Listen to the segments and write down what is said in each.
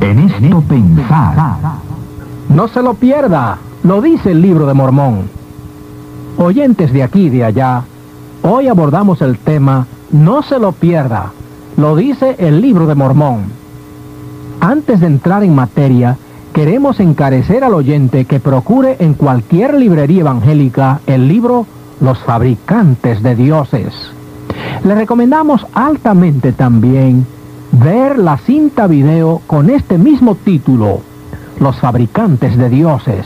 En esto pensad. No se lo pierda, lo dice el Libro de Mormón. Oyentes de aquí y de allá, hoy abordamos el tema No se lo pierda, lo dice el Libro de Mormón. Antes de entrar en materia, queremos encarecer al oyente que procure en cualquier librería evangélica el libro Los Fabricantes de Dioses. Le recomendamos altamente también ver la cinta video con este mismo título, Los Fabricantes de Dioses.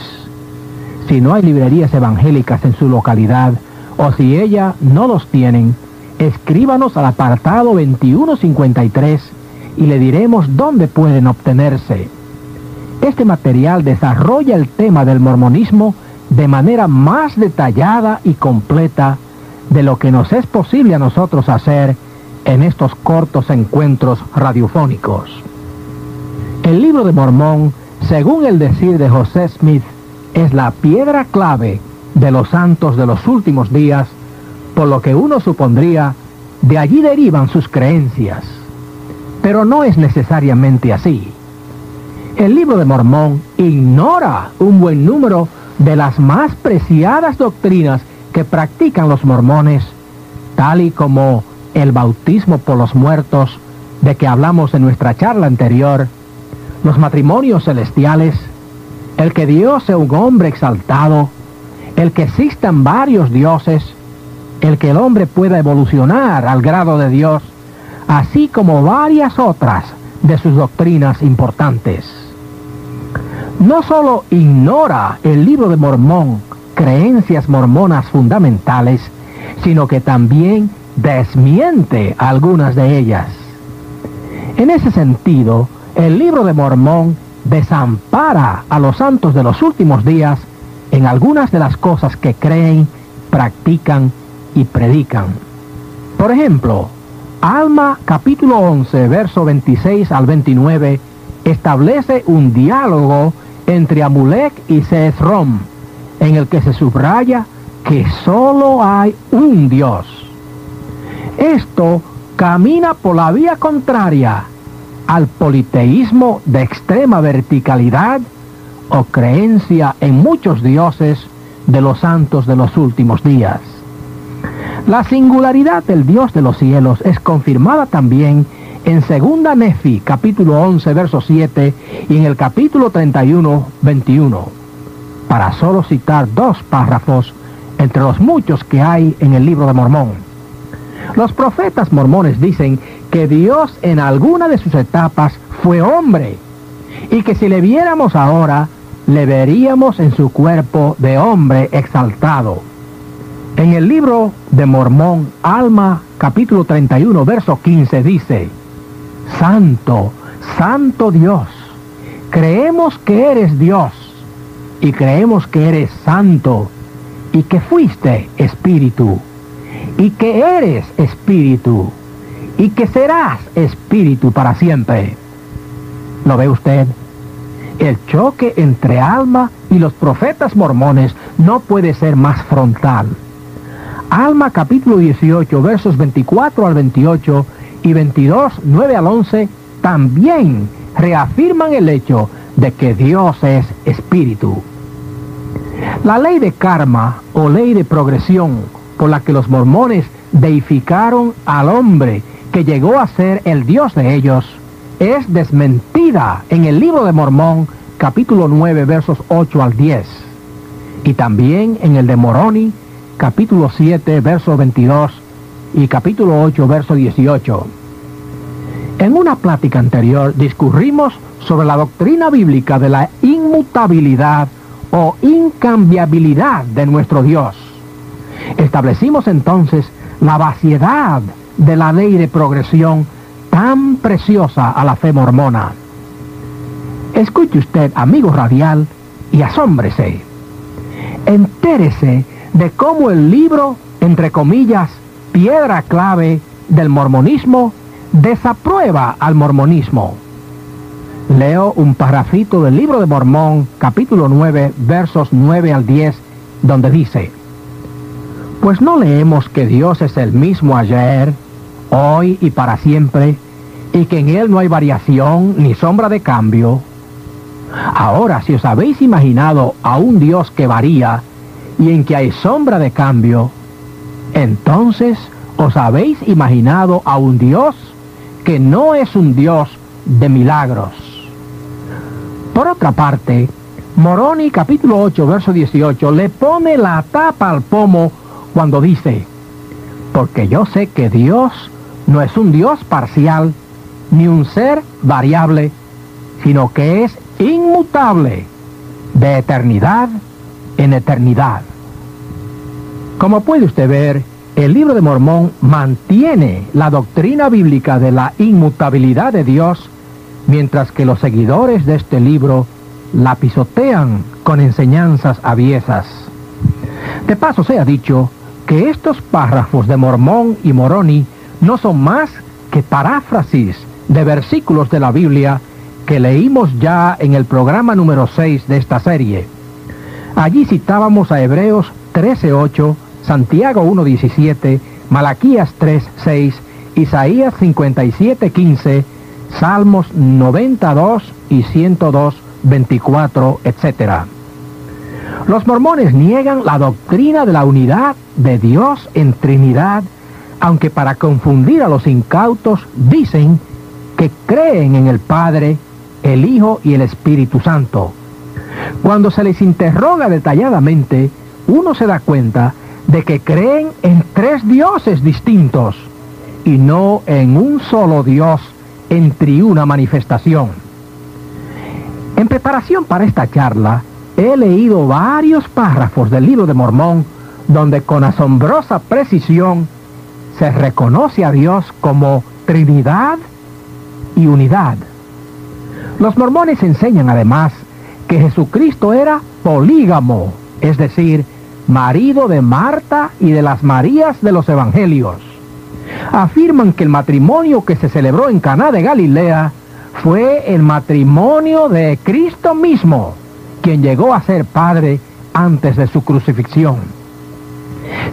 Si no hay librerías evangélicas en su localidad, o si ellas no los tienen, escríbanos al apartado 2153 y le diremos dónde pueden obtenerse. Este material desarrolla el tema del mormonismo de manera más detallada y completa de lo que nos es posible a nosotros hacer en estos cortos encuentros radiofónicos. El Libro de Mormón, según el decir de José Smith, es la piedra clave de los santos de los últimos días, por lo que uno supondría de allí derivan sus creencias. Pero no es necesariamente así. El Libro de Mormón ignora un buen número de las más preciadas doctrinas que practican los mormones, tal y como el bautismo por los muertos, de que hablamos en nuestra charla anterior, los matrimonios celestiales, el que Dios sea un hombre exaltado, el que existan varios dioses, el que el hombre pueda evolucionar al grado de Dios, así como varias otras de sus doctrinas importantes. No solo ignora el Libro de Mormón creencias mormonas fundamentales, sino que también desmiente algunas de ellas. En ese sentido, el Libro de Mormón desampara a los santos de los últimos días en algunas de las cosas que creen, practican y predican. Por ejemplo, Alma capítulo 11, verso 26 al 29, establece un diálogo entre Amulek y Seezrom, en el que se subraya que solo hay un Dios. Esto camina por la vía contraria al politeísmo de extrema verticalidad o creencia en muchos dioses de los santos de los últimos días. La singularidad del Dios de los cielos es confirmada también en 2 Nefi, capítulo 11, verso 7, y en el capítulo 31, 21, para solo citar 2 párrafos entre los muchos que hay en el Libro de Mormón. Los profetas mormones dicen que Dios en alguna de sus etapas fue hombre, y que si le viéramos ahora, le veríamos en su cuerpo de hombre exaltado. En el Libro de Mormón, Alma, capítulo 31, verso 15, dice: Santo, Santo Dios, creemos que eres Dios, y creemos que eres santo, y que fuiste espíritu, y que eres espíritu, y que serás espíritu para siempre. ¿Lo ve usted? El choque entre Alma y los profetas mormones no puede ser más frontal. Alma capítulo 18, versos 24 al 28 y 22, 9 al 11, también reafirman el hecho de que Dios es espíritu. La ley de karma o ley de progresión por la que los mormones deificaron al hombre que llegó a ser el Dios de ellos es desmentida en el Libro de Mormón capítulo 9 versos 8 al 10 y también en el de Moroni capítulo 7 verso 22 y capítulo 8 verso 18. En una plática anterior discurrimos sobre la doctrina bíblica de la inmutabilidad o incambiabilidad de nuestro Dios. Establecimos entonces la vaciedad de la ley de progresión tan preciosa a la fe mormona. Escuche usted, amigo radial, y asómbrese. Entérese de cómo el libro, entre comillas, piedra clave del mormonismo, desaprueba al mormonismo. Leo un parrafito del Libro de Mormón, capítulo 9, versos 9 al 10, donde dice: Pues no leemos que Dios es el mismo ayer, hoy y para siempre, y que en él no hay variación ni sombra de cambio. Ahora, si os habéis imaginado a un Dios que varía y en que hay sombra de cambio, entonces os habéis imaginado a un Dios que no es un Dios de milagros. Por otra parte, Moroni capítulo 8, verso 18, le pone la tapa al pomo cuando dice: porque yo sé que Dios no es un Dios parcial, ni un ser variable, sino que es inmutable, de eternidad en eternidad. Como puede usted ver, el Libro de Mormón mantiene la doctrina bíblica de la inmutabilidad de Dios, mientras que los seguidores de este libro la pisotean con enseñanzas aviesas. De paso sea dicho que estos párrafos de Mormón y Moroni no son más que paráfrasis de versículos de la Biblia que leímos ya en el programa número 6 de esta serie. Allí citábamos a Hebreos 13:8, Santiago 1:17, Malaquías 3:6, Isaías 57:15, Salmos 92 y 102:24, etc. Los mormones niegan la doctrina de la unidad de Dios en Trinidad, aunque para confundir a los incautos dicen que creen en el Padre, el Hijo y el Espíritu Santo. Cuando se les interroga detalladamente, uno se da cuenta de que creen en 3 dioses distintos y no en un solo Dios en triuna manifestación. En preparación para esta charla, he leído varios párrafos del Libro de Mormón donde con asombrosa precisión se reconoce a Dios como Trinidad y unidad. Los mormones enseñan además que Jesucristo era polígamo, es decir, marido de Marta y de las Marías de los Evangelios. Afirman que el matrimonio que se celebró en Caná de Galilea fue el matrimonio de Cristo mismo, quien llegó a ser padre antes de su crucifixión.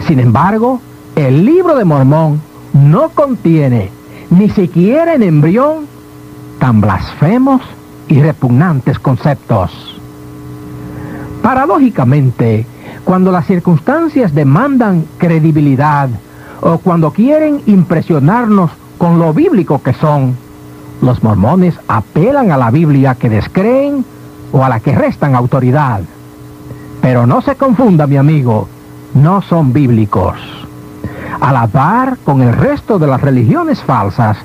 Sin embargo, el Libro de Mormón no contiene ni siquiera en embrión tan blasfemos y repugnantes conceptos. Paradójicamente, cuando las circunstancias demandan credibilidad o cuando quieren impresionarnos con lo bíblico que son, los mormones apelan a la Biblia que descreen o a la que restan autoridad. Pero no se confunda, mi amigo, no son bíblicos. A la par con el resto de las religiones falsas,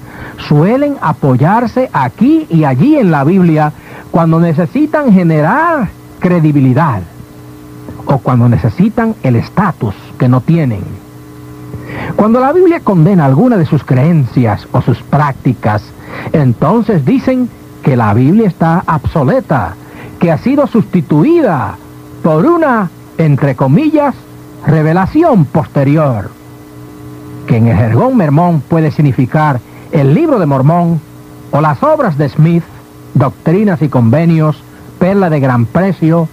suelen apoyarse aquí y allí en la Biblia cuando necesitan generar credibilidad o cuando necesitan el estatus que no tienen. Cuando la Biblia condena alguna de sus creencias o sus prácticas, entonces dicen que la Biblia está obsoleta, que ha sido sustituida por una, entre comillas, revelación posterior, que en el jergón mormón puede significar el Libro de Mormón o las obras de Smith, Doctrinas y Convenios, Perla de Gran Precio,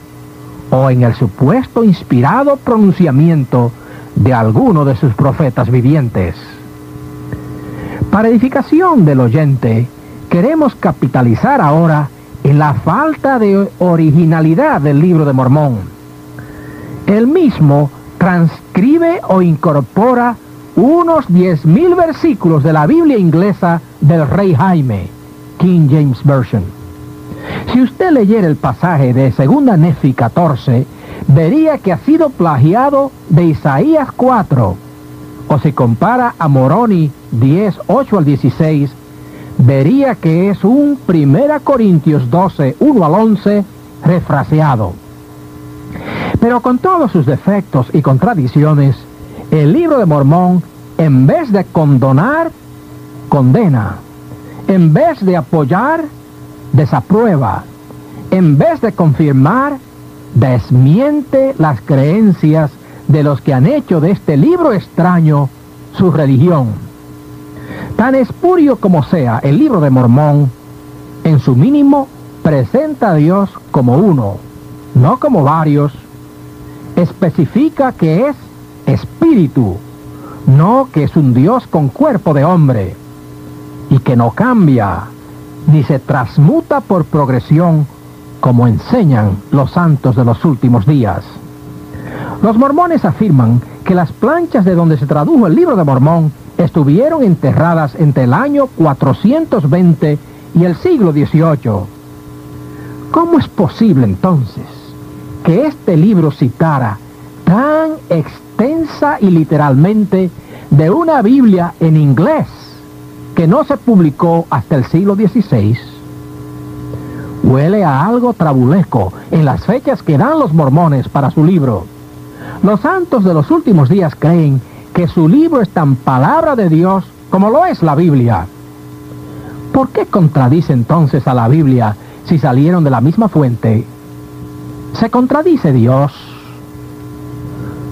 o en el supuesto inspirado pronunciamiento de alguno de sus profetas vivientes. Para edificación del oyente, queremos capitalizar ahora en la falta de originalidad del Libro de Mormón. El mismo transcribe o incorpora unos 10,000 versículos de la Biblia inglesa del Rey Jaime, King James Version. Si usted leyera el pasaje de 2 Nefi 14, vería que ha sido plagiado de Isaías 4, o si compara a Moroni 10, 8 al 16, vería que es un 1 Corintios 12, 1 al 11, refraseado. Pero con todos sus defectos y contradicciones, el Libro de Mormón, en vez de condonar, condena. En vez de apoyar, desaprueba. En vez de confirmar, desmiente las creencias de los que han hecho de este libro extraño su religión. Tan espurio como sea el Libro de Mormón, en su mínimo presenta a Dios como uno, no como varios. Especifica que es espíritu, no que es un Dios con cuerpo de hombre. y que no cambia, ni se transmuta por progresión, como enseñan los santos de los últimos días. Los mormones afirman que las planchas de donde se tradujo el Libro de Mormón estuvieron enterradas entre el año 420 y el siglo XVIII. ¿Cómo es posible entonces que este libro citara tan extensa y literalmente de una Biblia en inglés que no se publicó hasta el siglo XVI? Huele a algo trabuleco en las fechas que dan los mormones para su libro. Los santos de los últimos días creen que su libro es tan palabra de Dios como lo es la Biblia. ¿Por qué contradice entonces a la Biblia si salieron de la misma fuente? ¿Se contradice Dios?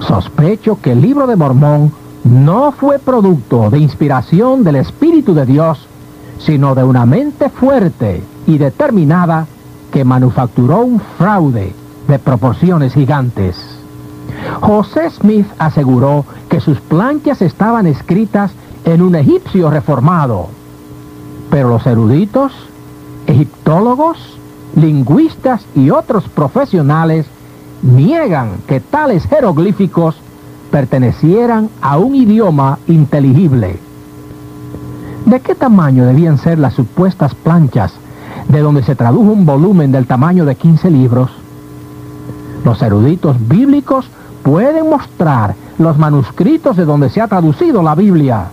Sospecho que el Libro de Mormón no fue producto de inspiración del Espíritu de Dios, sino de una mente fuerte y determinada que manufacturó un fraude de proporciones gigantes. José Smith aseguró que sus planchas estaban escritas en un egipcio reformado, pero los eruditos, egiptólogos, lingüistas y otros profesionales niegan que tales jeroglíficos pertenecieran a un idioma inteligible. ¿De qué tamaño debían ser las supuestas planchas de donde se tradujo un volumen del tamaño de 15 libros? Los eruditos bíblicos pueden mostrar los manuscritos de donde se ha traducido la Biblia.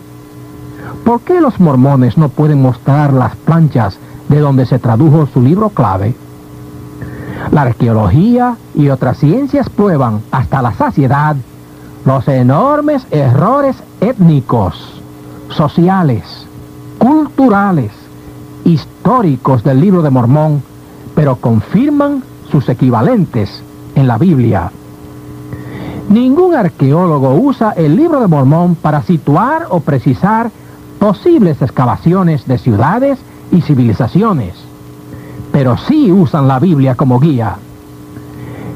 ¿Por qué los mormones no pueden mostrar las planchas de donde se tradujo su libro clave? La arqueología y otras ciencias prueban hasta la saciedad los enormes errores étnicos, sociales, culturales, históricos del Libro de Mormón, pero confirman sus equivalentes en la Biblia. Ningún arqueólogo usa el Libro de Mormón para situar o precisar posibles excavaciones de ciudades y civilizaciones, pero sí usan la Biblia como guía.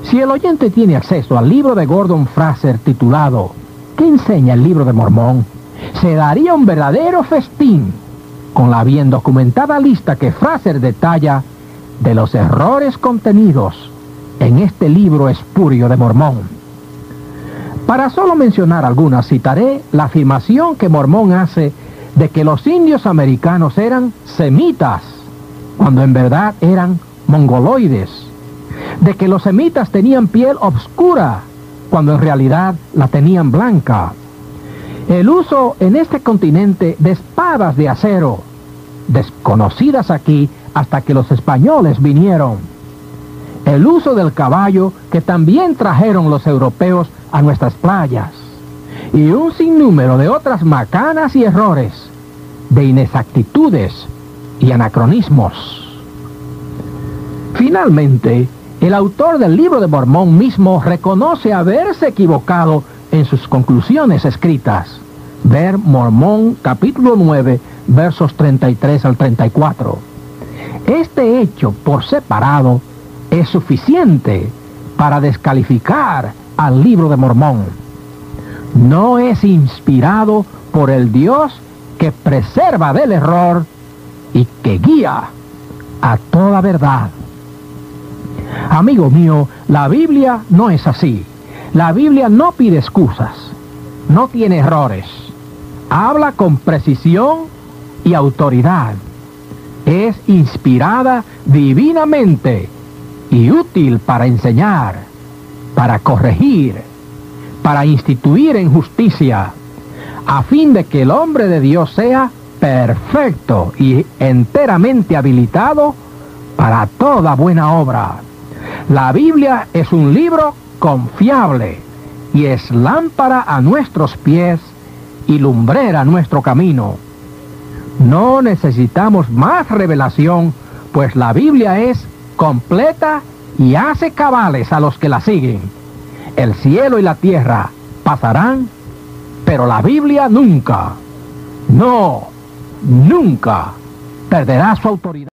Si el oyente tiene acceso al libro de Gordon Fraser titulado ¿Qué enseña el Libro de Mormón?, se daría un verdadero festín con la bien documentada lista que Fraser detalla de los errores contenidos en este libro espurio de Mormón. Para solo mencionar algunas, citaré la afirmación que Mormón hace de que los indios americanos eran semitas, cuando en verdad eran mongoloides, de que los semitas tenían piel oscura, cuando en realidad la tenían blanca, el uso en este continente de espadas de acero, desconocidas aquí hasta que los españoles vinieron, el uso del caballo que también trajeron los europeos a nuestras playas, y un sinnúmero de otras macanas y errores, de inexactitudes y anacronismos. Finalmente, el autor del Libro de Mormón mismo reconoce haberse equivocado en sus conclusiones escritas. Ver Mormón capítulo 9, versos 33 al 34. Este hecho por separado es suficiente para descalificar al Libro de Mormón. No es inspirado por el Dios que preserva del error y que guía a toda verdad. Amigo mío, la Biblia no es así. La Biblia no pide excusas, no tiene errores. Habla con precisión y autoridad. Es inspirada divinamente y útil para enseñar, para corregir, para instituir en justicia, a fin de que el hombre de Dios sea perfecto y enteramente habilitado para toda buena obra. La Biblia es un libro confiable y es lámpara a nuestros pies y lumbrera a nuestro camino. No necesitamos más revelación, pues la Biblia es completa y hace cabales a los que la siguen. El cielo y la tierra pasarán, pero la Biblia nunca, no, nunca perderá su autoridad.